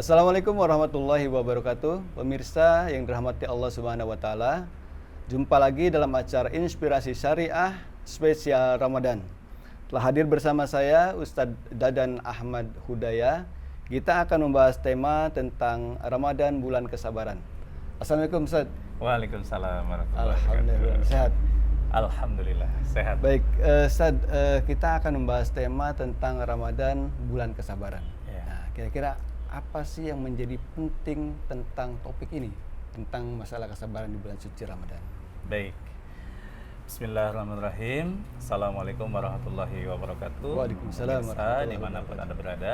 Assalamualaikum warahmatullahi wabarakatuh. Pemirsa yang dirahmati Allah Subhanahu wa taala. Jumpa lagi dalam acara Inspirasi Syariah spesial Ramadan. Telah hadir bersama saya Ustadz Dadan Ahmad Hudaya. Kita akan membahas tema tentang Ramadan bulan kesabaran. Assalamualaikum Ustadz. Waalaikumsalam warahmatullahi wabarakatuh. Alhamdulillah sehat. Alhamdulillah sehat. Baik, Ustadz, kita akan membahas tema tentang Ramadan bulan kesabaran. Ya. Nah, kira-kira apa sih yang menjadi penting tentang topik ini, tentang masalah kesabaran di bulan suci Ramadan? Baik. Bismillahirrahmanirrahim. Assalamualaikum warahmatullahi wabarakatuh. Waalaikumsalam Pemirsa, warahmatullahi dimanapun wabarakatuh. Anda berada,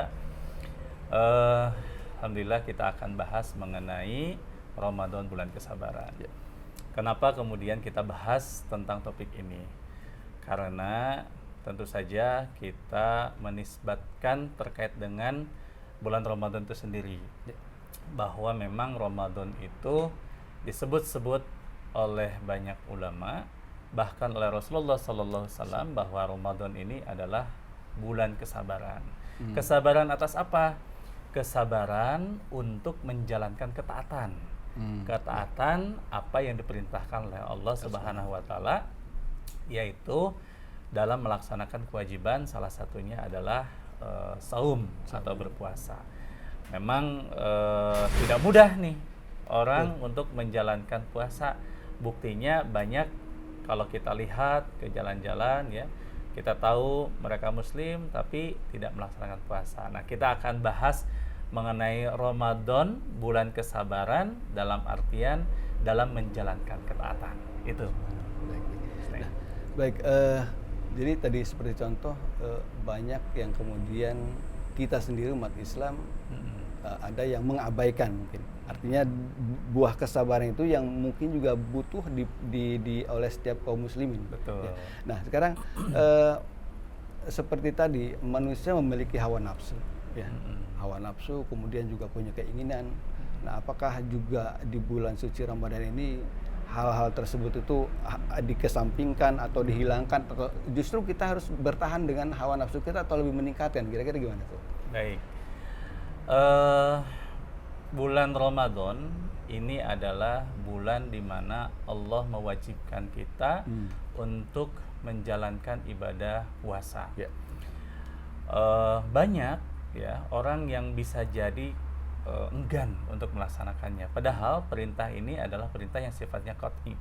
Alhamdulillah kita akan bahas mengenai Ramadan bulan kesabaran. Ya. Kenapa kemudian kita bahas tentang topik ini? Karena tentu saja kita menisbatkan terkait dengan bulan Ramadan itu sendiri. Ya. Bahwa memang Ramadan itu disebut-sebut oleh banyak ulama, bahkan oleh Rasulullah SAW, bahwa Ramadan ini adalah bulan kesabaran. Kesabaran atas apa? Kesabaran untuk menjalankan ketaatan. Ketaatan apa yang diperintahkan oleh Allah Subhanahu wa taala, yaitu dalam melaksanakan kewajiban, salah satunya adalah saum atau berpuasa. Memang tidak mudah nih orang untuk menjalankan puasa. Buktinya banyak kalau kita lihat ke jalan-jalan, ya, kita tahu mereka muslim tapi tidak melaksanakan puasa. Nah, kita akan bahas mengenai Ramadan bulan kesabaran dalam artian dalam menjalankan ketaatan. Itu. Baik, jadi tadi seperti contoh, banyak yang kemudian kita sendiri umat Islam ada yang mengabaikan mungkin. Artinya buah kesabaran itu yang mungkin juga butuh oleh setiap kaum muslimin. Betul. Ya. Nah, sekarang seperti tadi manusia memiliki hawa nafsu, ya. Hawa nafsu, kemudian juga punya keinginan. Nah, apakah juga di bulan suci Ramadan ini hal-hal tersebut itu dikesampingkan atau dihilangkan, atau justru kita harus bertahan dengan hawa nafsu kita atau lebih meningkatkan? Kira-kira gimana tuh? Baik. Bulan Ramadan ini adalah bulan di mana Allah mewajibkan kita untuk menjalankan ibadah puasa. Ya. Banyak ya orang yang bisa jadi enggan untuk melaksanakannya. Padahal perintah ini adalah perintah yang sifatnya qat'i,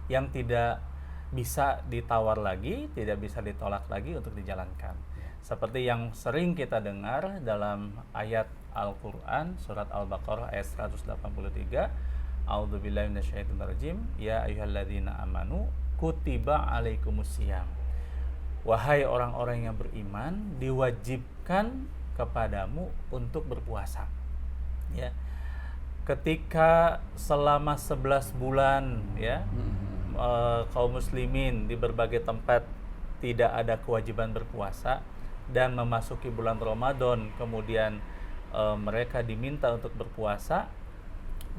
yang tidak bisa ditawar lagi, tidak bisa ditolak lagi untuk dijalankan. Seperti yang sering kita dengar dalam ayat Al-Quran, surat Al-Baqarah ayat 183, A'udzubillahi minasyaitonirrajim, ya ayyuhalladzina amanu kutiba alaikumusiyam. Wahai orang-orang yang beriman, diwajibkan kepadamu untuk berpuasa. Ya. Ketika selama 11 bulan, ya, kaum muslimin di berbagai tempat tidak ada kewajiban berpuasa, dan memasuki bulan Ramadan, kemudian mereka diminta untuk berpuasa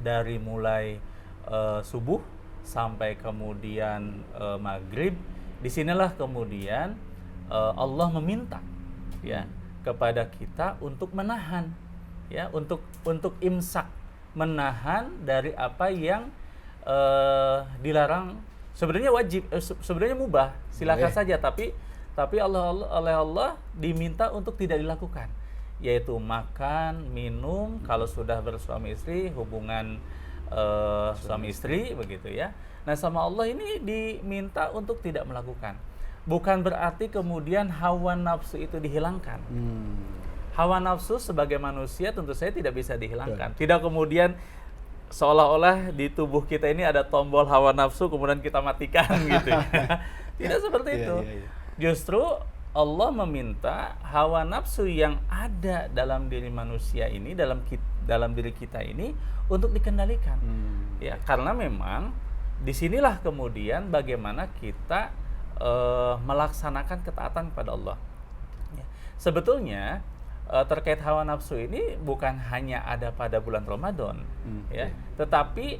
dari mulai subuh sampai kemudian maghrib. Disinilah kemudian Allah meminta, ya, kepada kita untuk menahan, ya, untuk imsak, menahan dari apa yang dilarang. Sebenarnya wajib, sebenarnya mubah, silakan saja, tapi oleh Allah diminta untuk tidak dilakukan, yaitu makan, minum, kalau sudah bersuami istri, hubungan suami istri, begitu ya. Nah, sama Allah ini diminta untuk tidak melakukan. Bukan berarti kemudian hawa nafsu itu dihilangkan. Hawa nafsu sebagai manusia tentu saja tidak bisa dihilangkan. Tidak kemudian seolah-olah di tubuh kita ini ada tombol hawa nafsu kemudian kita matikan gitu. Tidak seperti itu. Justru Allah meminta hawa nafsu yang ada dalam diri manusia ini, dalam diri kita ini untuk dikendalikan. Ya, karena memang disinilah kemudian bagaimana kita melaksanakan ketaatan kepada Allah. Ya. Sebetulnya terkait hawa nafsu ini bukan hanya ada pada bulan Ramadan, ya, tetapi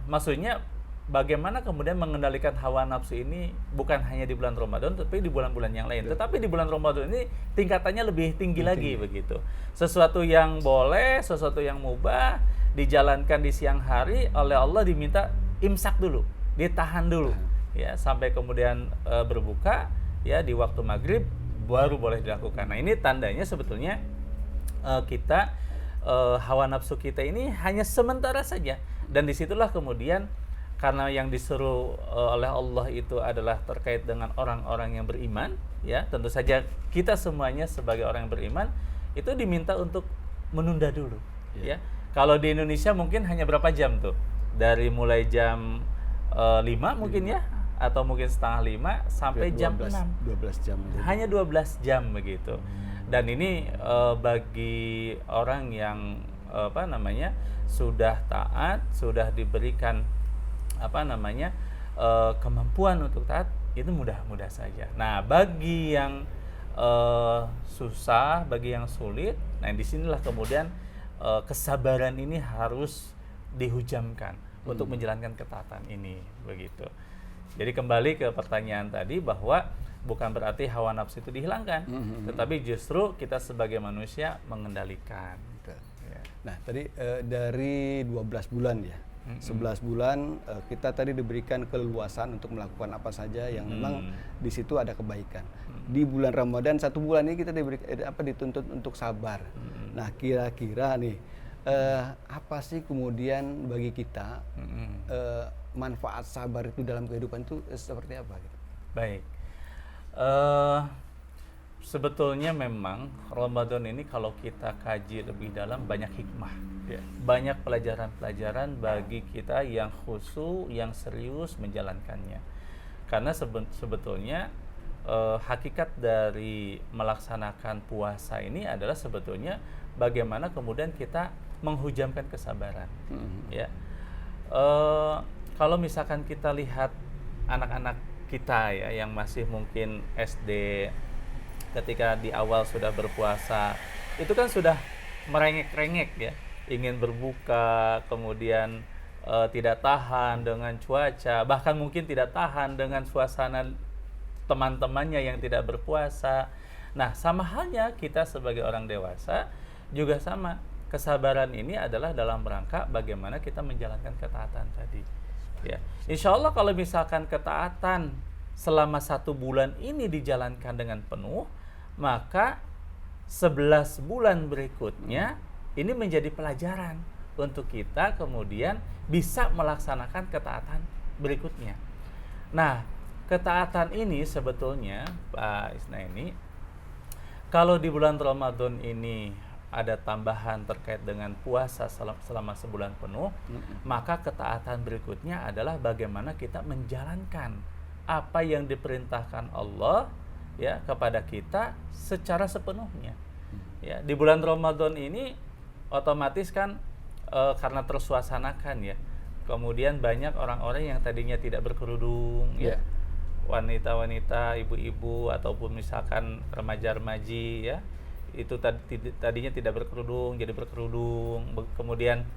maksudnya bagaimana kemudian mengendalikan hawa nafsu ini bukan hanya di bulan Ramadan tapi di bulan-bulan yang lain. Tetapi di bulan Ramadan ini tingkatannya lebih tinggi lagi begitu. Sesuatu yang boleh, sesuatu yang mubah dijalankan di siang hari oleh Allah diminta imsak dulu, ditahan dulu ya sampai kemudian berbuka ya di waktu maghrib baru boleh dilakukan. Nah, ini tandanya sebetulnya kita hawa nafsu kita ini hanya sementara saja, dan disitulah kemudian karena yang disuruh oleh Allah itu adalah terkait dengan orang-orang yang beriman ya, tentu saja kita semuanya sebagai orang yang beriman itu diminta untuk menunda dulu ya. Kalau di Indonesia mungkin hanya berapa jam tuh, dari mulai jam 5 mungkin ya, atau mungkin setengah 5 sampai jam 6 12 jam hanya 12 jam begitu. Dan ini bagi orang yang sudah taat, sudah diberikan kemampuan untuk taat, itu mudah-mudah saja. Nah, bagi yang susah, bagi yang sulit, nah disinilah kemudian kesabaran ini harus dihujamkan untuk menjalankan ketaatan ini begitu. Jadi kembali ke pertanyaan tadi bahwa bukan berarti hawa nafsu itu dihilangkan, tetapi justru kita sebagai manusia mengendalikan. Ya. Nah, tadi dari 12 bulan ya, 11 bulan kita tadi diberikan keleluasan untuk melakukan apa saja yang memang di situ ada kebaikan. Di bulan Ramadan 1 bulan ini kita dituntut untuk sabar. Nah, kira-kira nih apa sih kemudian bagi kita manfaat sabar itu dalam kehidupan itu seperti apa gitu? Baik. Sebetulnya memang Ramadan ini kalau kita kaji lebih dalam banyak hikmah, banyak pelajaran-pelajaran bagi kita yang khusyuk, yang serius menjalankannya. Karena sebetulnya hakikat dari melaksanakan puasa ini adalah sebetulnya bagaimana kemudian kita menghujamkan kesabaran. Ya, kalau misalkan kita lihat anak-anak kita ya yang masih mungkin SD, ketika di awal sudah berpuasa itu kan sudah merengek-rengek ya, ingin berbuka, kemudian tidak tahan dengan cuaca, bahkan mungkin tidak tahan dengan suasana teman-temannya yang tidak berpuasa. Nah, sama halnya kita sebagai orang dewasa juga sama. Kesabaran ini adalah dalam rangka bagaimana kita menjalankan ketaatan tadi. Ya, insya Allah kalau misalkan ketaatan selama 1 bulan ini dijalankan dengan penuh, maka 11 bulan berikutnya ini menjadi pelajaran untuk kita kemudian bisa melaksanakan ketaatan berikutnya. Nah, ketaatan ini sebetulnya Pak Isnaini, kalau di bulan Ramadan ini ada tambahan terkait dengan puasa selama sebulan penuh, maka ketaatan berikutnya adalah bagaimana kita menjalankan apa yang diperintahkan Allah ya kepada kita secara sepenuhnya. Ya, di bulan Ramadan ini otomatis kan karena tersuasanakan ya. Kemudian banyak orang-orang yang tadinya tidak berkerudung ya. Wanita-wanita, ibu-ibu ataupun misalkan remaja-remaji ya, itu tadinya tidak berkerudung jadi berkerudung. Kemudian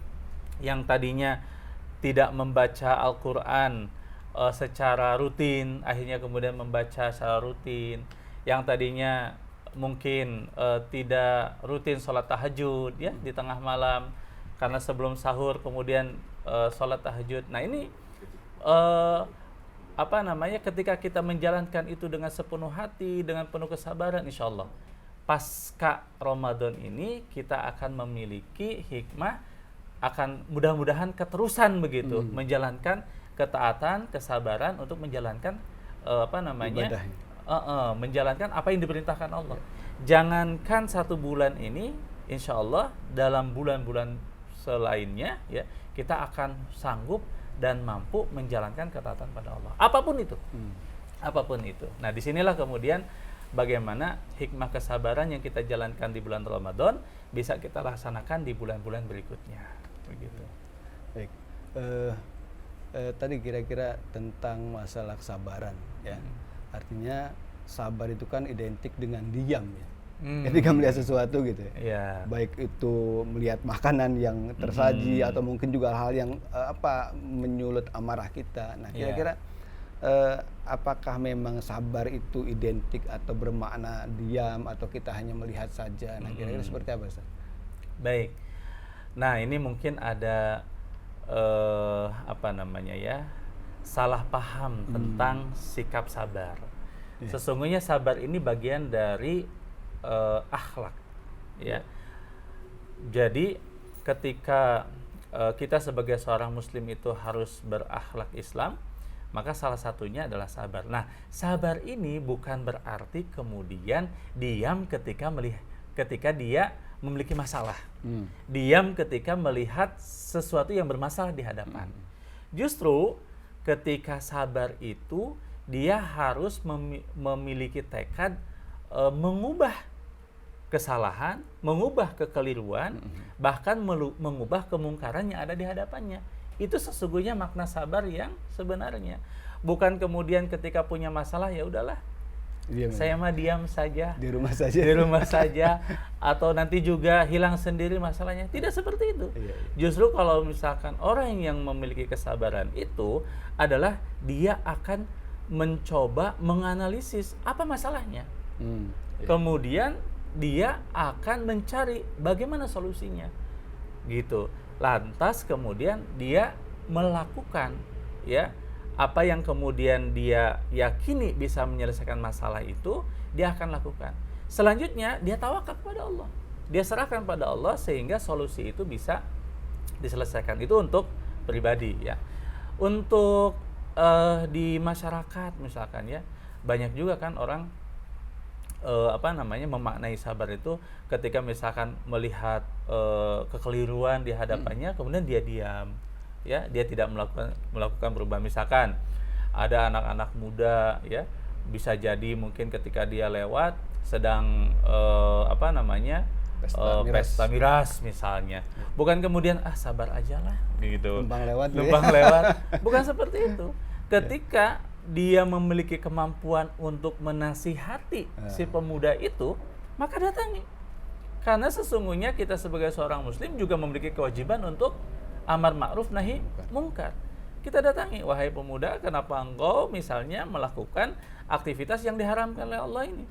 yang tadinya tidak membaca Al-Qur'an secara rutin akhirnya kemudian membaca secara rutin. Yang tadinya mungkin tidak rutin sholat tahajud ya di tengah malam, karena sebelum sahur kemudian sholat tahajud. Nah, ini ketika kita menjalankan itu dengan sepenuh hati, dengan penuh kesabaran, insya Allah pasca Ramadan ini kita akan memiliki hikmah, akan mudah-mudahan keterusan begitu menjalankan ketaatan, kesabaran untuk menjalankan menjalankan apa yang diperintahkan Allah. Jangankan 1 bulan ini, insya Allah dalam bulan-bulan selainnya ya kita akan sanggup dan mampu menjalankan ketaatan pada Allah. Apapun itu, apapun itu. Nah, disinilah kemudian bagaimana hikmah kesabaran yang kita jalankan di bulan Ramadan bisa kita laksanakan di bulan-bulan berikutnya. Begitu. Baik. Tadi kira-kira tentang masalah kesabaran ya. Artinya sabar itu kan identik dengan diam ya. ketika melihat sesuatu gitu ya. Iya. Baik itu melihat makanan yang tersaji atau mungkin juga hal yang menyulut amarah kita. Nah, kira-kira apakah memang sabar itu identik atau bermakna diam atau kita hanya melihat saja? Nah, kira-kira seperti apa, Ustaz? Baik. Nah, ini mungkin ada salah paham tentang sikap sabar. Sesungguhnya sabar ini bagian dari akhlak, ya. Jadi ketika kita sebagai seorang muslim itu harus berakhlak Islam, maka salah satunya adalah sabar. Nah, sabar ini bukan berarti kemudian diam ketika dia memiliki masalah. Diam ketika melihat sesuatu yang bermasalah di hadapan. Justru ketika sabar itu dia harus memiliki tekad mengubah kesalahan, mengubah kekeliruan, bahkan mengubah kemungkaran yang ada di hadapannya. Itu sesungguhnya makna sabar yang sebenarnya. Bukan kemudian ketika punya masalah ya udahlah, saya mah diam saja, di rumah saja, atau nanti juga hilang sendiri masalahnya. Tidak seperti itu. Justru kalau misalkan orang yang memiliki kesabaran itu adalah dia akan mencoba menganalisis apa masalahnya. Kemudian dia akan mencari bagaimana solusinya, gitu. Lantas kemudian dia melakukan, ya, apa yang kemudian dia yakini bisa menyelesaikan masalah itu, dia akan lakukan. Selanjutnya dia tawakal kepada Allah, dia serahkan pada Allah sehingga solusi itu bisa diselesaikan. Itu untuk pribadi, ya. Untuk di masyarakat misalkan, ya, banyak juga kan orang memaknai sabar itu ketika misalkan melihat kekeliruan di hadapannya, kemudian dia diam, ya, dia tidak melakukan perubahan. Misalkan ada anak-anak muda, ya, bisa jadi mungkin ketika dia lewat sedang pesta miras misalnya, bukan kemudian sabar aja lah gitu, numpang lewat. Bukan seperti itu. Ketika dia memiliki kemampuan untuk menasihati si pemuda itu, maka datangi. Karena sesungguhnya kita sebagai seorang muslim juga memiliki kewajiban untuk amar ma'ruf nahi mungkar. Kita datangi, wahai pemuda, kenapa engkau misalnya melakukan aktivitas yang diharamkan oleh Allah ini?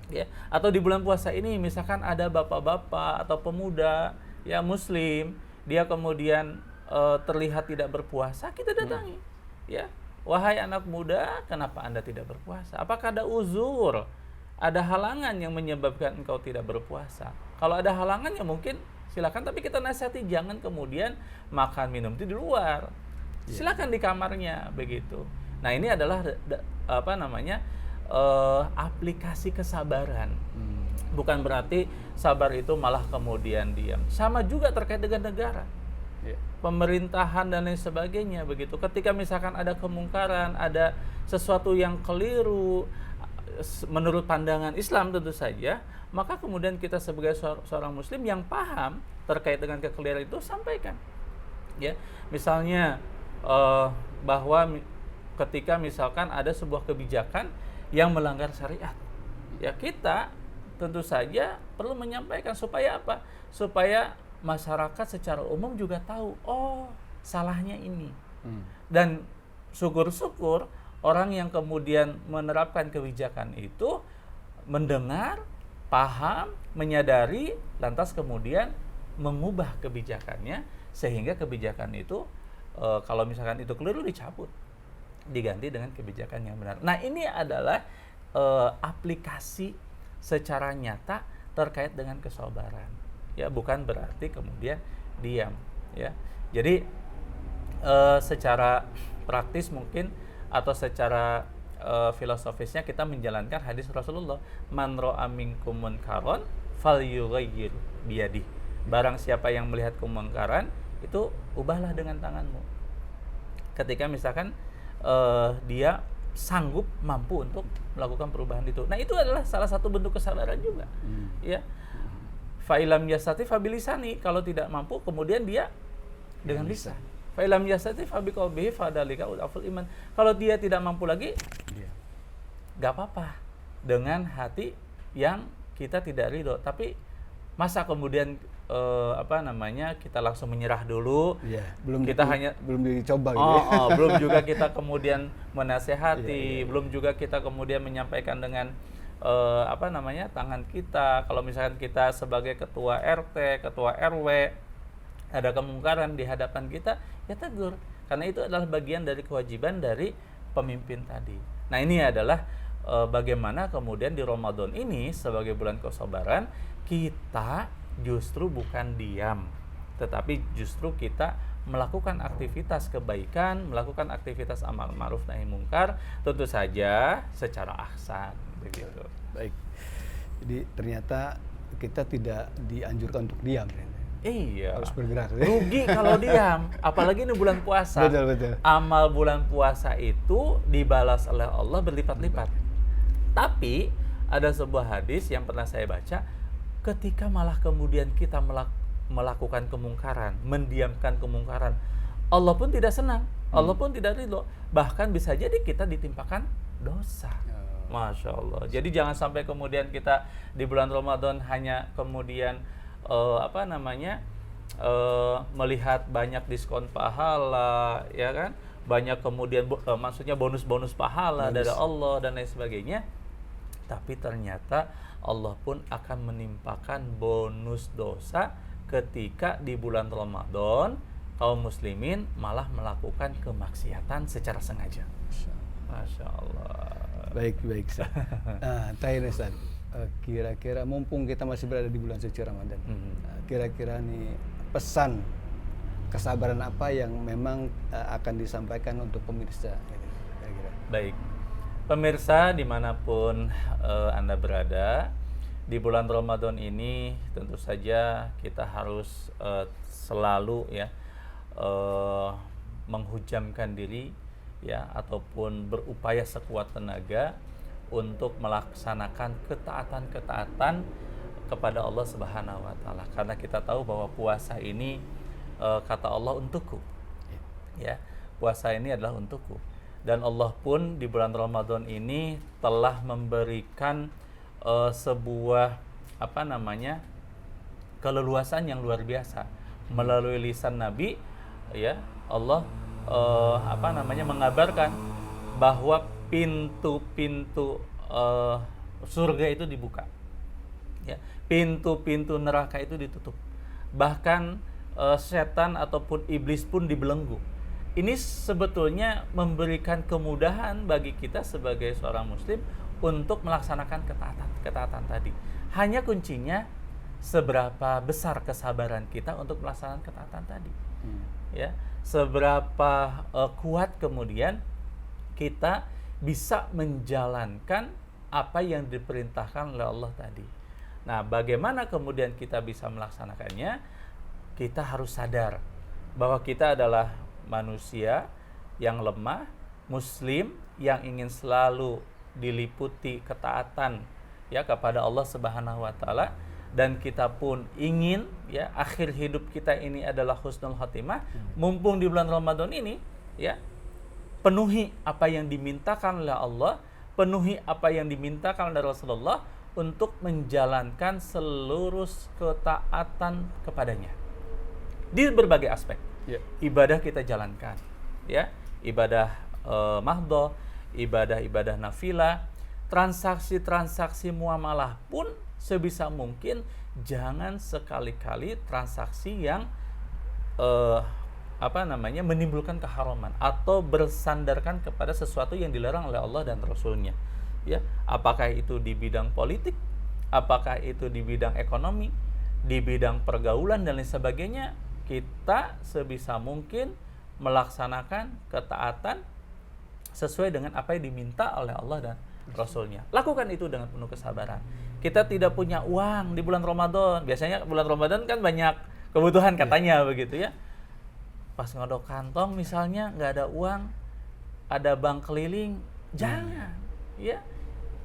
Ya, atau di bulan puasa ini misalkan ada bapak-bapak atau pemuda ya muslim, dia kemudian terlihat tidak berpuasa, kita datangi. Ya, wahai anak muda, kenapa Anda tidak berpuasa? Apakah ada uzur? Ada halangan yang menyebabkan engkau tidak berpuasa? Kalau ada halangan ya mungkin silakan, tapi kita nasihati jangan kemudian makan minum itu di luar. Silakan di kamarnya begitu. Nah, ini adalah aplikasi kesabaran. Bukan berarti sabar itu malah kemudian diam. Sama juga terkait dengan negara. Pemerintahan dan lain sebagainya begitu. Ketika misalkan ada kemungkaran, ada sesuatu yang keliru menurut pandangan Islam tentu saja, maka kemudian kita sebagai seorang muslim yang paham terkait dengan kekeliruan itu sampaikan. Ya, misalnya bahwa ketika misalkan ada sebuah kebijakan yang melanggar syariat, ya kita tentu saja perlu menyampaikan supaya apa? Supaya masyarakat secara umum juga tahu, oh salahnya ini. Dan syukur-syukur orang yang kemudian menerapkan kebijakan itu mendengar, paham, menyadari, lantas kemudian mengubah kebijakannya sehingga kebijakan itu kalau misalkan itu keliru dicabut, diganti dengan kebijakan yang benar. Nah, ini adalah aplikasi secara nyata terkait dengan kesabaran. Ya, bukan berarti kemudian diam, ya. Jadi secara praktis mungkin atau secara filosofisnya kita menjalankan hadis Rasulullah, man ra'a minkum munkaran falyughayyir biyadihi. Barang siapa yang melihat kemungkaran itu ubahlah dengan tanganmu. Ketika misalkan dia sanggup mampu untuk melakukan perubahan itu. Nah, itu adalah salah satu bentuk kesabaran juga. Ya. Fa'ilam yastati fabilisani, kalau tidak mampu kemudian dia dengan lisan. Fa'ilam yastati fabiqalbihi fadalika udaful iman. Kalau dia tidak mampu lagi, enggak apa-apa. Dengan hati yang kita tidak ridho. Tapi masa kemudian kita langsung menyerah dulu? Iya, belum dicoba gitu. Belum juga kita kemudian menasehati, belum juga kita kemudian menyampaikan dengan tangan kita. Kalau misalkan kita sebagai ketua RT, ketua RW ada kemungkaran di hadapan kita, ya tegur. Karena itu adalah bagian dari kewajiban dari pemimpin tadi. Nah, ini adalah bagaimana kemudian di Ramadan ini sebagai bulan kesabaran kita justru bukan diam, tetapi justru kita melakukan aktivitas kebaikan, melakukan aktivitas amal ma'ruf nahi mungkar, tentu saja secara ahsan begitu. Baik. Jadi ternyata kita tidak dianjurkan untuk diam. Iya. Harus bergerak. Rugi kalau diam, apalagi ini bulan puasa. Betul. Amal bulan puasa itu dibalas oleh Allah berlipat-lipat. Tapi ada sebuah hadis yang pernah saya baca, ketika malah kemudian kita melakukan kemungkaran, mendiamkan kemungkaran, Allah pun tidak senang, Allah pun tidak ridho. Bahkan bisa jadi kita ditimpakan dosa. Masya Allah. Jadi jangan sampai kemudian kita di bulan Ramadan hanya kemudian melihat banyak diskon pahala, ya kan? Banyak kemudian maksudnya bonus-bonus pahala dari Allah dan lain sebagainya. Tapi ternyata Allah pun akan menimpakan bonus dosa ketika di bulan Ramadan kaum muslimin malah melakukan kemaksiatan secara sengaja. Masya Allah. Baik. Ustaz. Kira-kira mumpung kita masih berada di bulan suci Ramadan, kira-kira nih pesan kesabaran apa yang memang akan disampaikan untuk pemirsa? Kira-kira. Baik. Pemirsa dimanapun Anda berada, di bulan Ramadan ini tentu saja kita harus selalu menghujamkan diri ya, ataupun berupaya sekuat tenaga untuk melaksanakan ketaatan-ketaatan kepada Allah Subhanahu wa taala. Karena kita tahu bahwa puasa ini kata Allah untukku. Ya, puasa ini adalah untukku. Dan Allah pun di bulan Ramadan ini telah memberikan sebuah keleluasan yang luar biasa melalui lisan Nabi, ya. Allah mengabarkan bahwa pintu-pintu surga itu dibuka, ya. Pintu-pintu neraka itu ditutup. Bahkan setan ataupun iblis pun dibelenggu. Ini sebetulnya memberikan kemudahan bagi kita sebagai seorang muslim untuk melaksanakan ketaatan tadi. Hanya kuncinya seberapa besar kesabaran kita untuk melaksanakan ketaatan tadi. Ya, seberapa kuat kemudian kita bisa menjalankan apa yang diperintahkan oleh Allah tadi. Nah, bagaimana kemudian kita bisa melaksanakannya? Kita harus sadar bahwa kita adalah manusia yang lemah, muslim yang ingin selalu diliputi ketaatan ya kepada Allah Subhanahu wa taala, dan kita pun ingin ya akhir hidup kita ini adalah husnul khotimah. Mumpung di bulan Ramadan ini ya, penuhi apa yang dimintakan oleh Allah, penuhi apa yang dimintakan oleh Rasulullah untuk menjalankan seluruh ketaatan kepadanya di berbagai aspek. Ibadah kita jalankan, ya, ibadah mahdhah, ibadah nafilah, transaksi muamalah pun sebisa mungkin jangan sekali-kali transaksi yang menimbulkan keharaman atau bersandarkan kepada sesuatu yang dilarang oleh Allah dan Rasulnya. Ya, apakah itu di bidang politik, apakah itu di bidang ekonomi, di bidang pergaulan dan lain sebagainya. Kita sebisa mungkin melaksanakan ketaatan sesuai dengan apa yang diminta oleh Allah dan Rasulnya. Lakukan itu dengan penuh kesabaran. Kita tidak punya uang di bulan Ramadan. Biasanya bulan Ramadan kan banyak kebutuhan katanya begitu ya. Pas ngodok kantong misalnya nggak ada uang, ada bank keliling, jangan. Ya,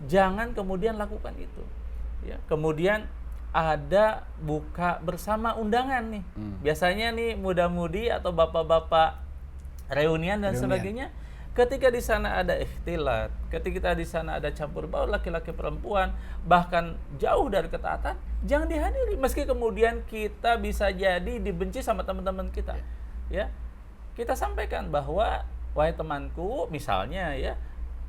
jangan kemudian lakukan itu. Ya, kemudian ada buka bersama undangan nih. Biasanya nih muda-mudi atau bapak-bapak reunian dan sebagainya Ketika di sana ada ikhtilat, ketika di sana ada campur baur laki-laki perempuan, bahkan jauh dari ketaatan, jangan dihadiri. Meski kemudian kita bisa jadi dibenci sama teman-teman kita, ya. Kita sampaikan bahwa, wahai temanku, misalnya ya,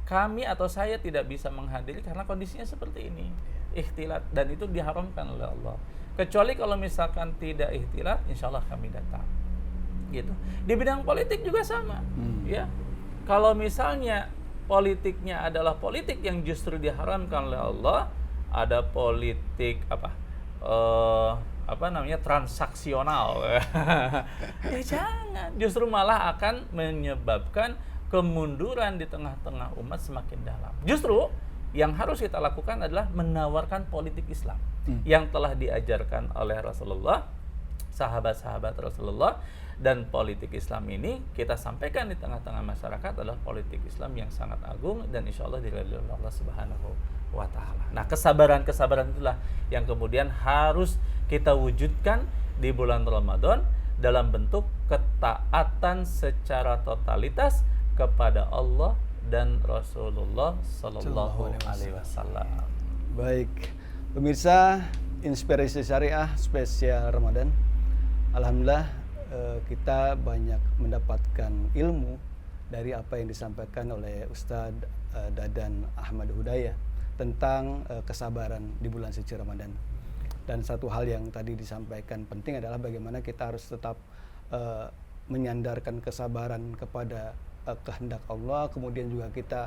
kami atau saya tidak bisa menghadiri karena kondisinya seperti ini, ikhtilat, dan itu diharamkan oleh Allah. Kecuali kalau misalkan tidak ikhtilat, insya Allah kami datang. Gitu. Di bidang politik juga sama, ya. Kalau misalnya politiknya adalah politik yang justru diharamkan oleh Allah, ada politik transaksional, ya jangan. Justru malah akan menyebabkan kemunduran di tengah-tengah umat semakin dalam. Justru yang harus kita lakukan adalah menawarkan politik Islam yang telah diajarkan oleh Rasulullah, sahabat-sahabat Rasulullah. Dan politik Islam ini kita sampaikan di tengah-tengah masyarakat adalah politik Islam yang sangat agung dan insya Allah diridhoi oleh Allah Subhanahu wa Ta'ala. Nah, kesabaran itulah yang kemudian harus kita wujudkan di bulan Ramadan dalam bentuk ketaatan secara totalitas kepada Allah dan Rasulullah Sallallahu Alaihi Wasallam. Baik, pemirsa Inspirasi Syariah spesial Ramadan. Alhamdulillah kita banyak mendapatkan ilmu dari apa yang disampaikan oleh Ustadz Dadan Ahmad Hudayah tentang kesabaran di bulan suci Ramadan. Dan satu hal yang tadi disampaikan penting adalah bagaimana kita harus tetap menyandarkan kesabaran kepada kehendak Allah, kemudian juga kita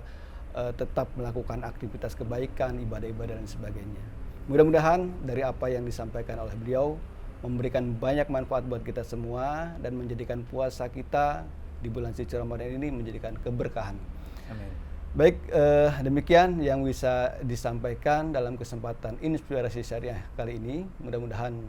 tetap melakukan aktivitas kebaikan, ibadah-ibadah dan sebagainya. Mudah-mudahan dari apa yang disampaikan oleh beliau memberikan banyak manfaat buat kita semua dan menjadikan puasa kita di bulan suci Ramadan ini menjadikan keberkahan. Amin. Baik, demikian yang bisa disampaikan dalam kesempatan Inspirasi Syariah kali ini. Mudah-mudahan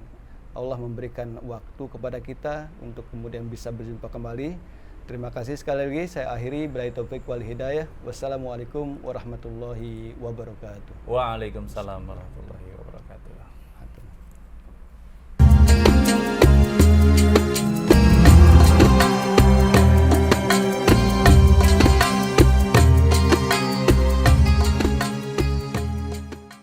Allah memberikan waktu kepada kita untuk kemudian bisa berjumpa kembali. Terima kasih sekali lagi. Saya akhiri, billahi taufik wal hidayah. Wassalamualaikum warahmatullahi wabarakatuh. Waalaikumsalam warahmatullahi wabarakatuh.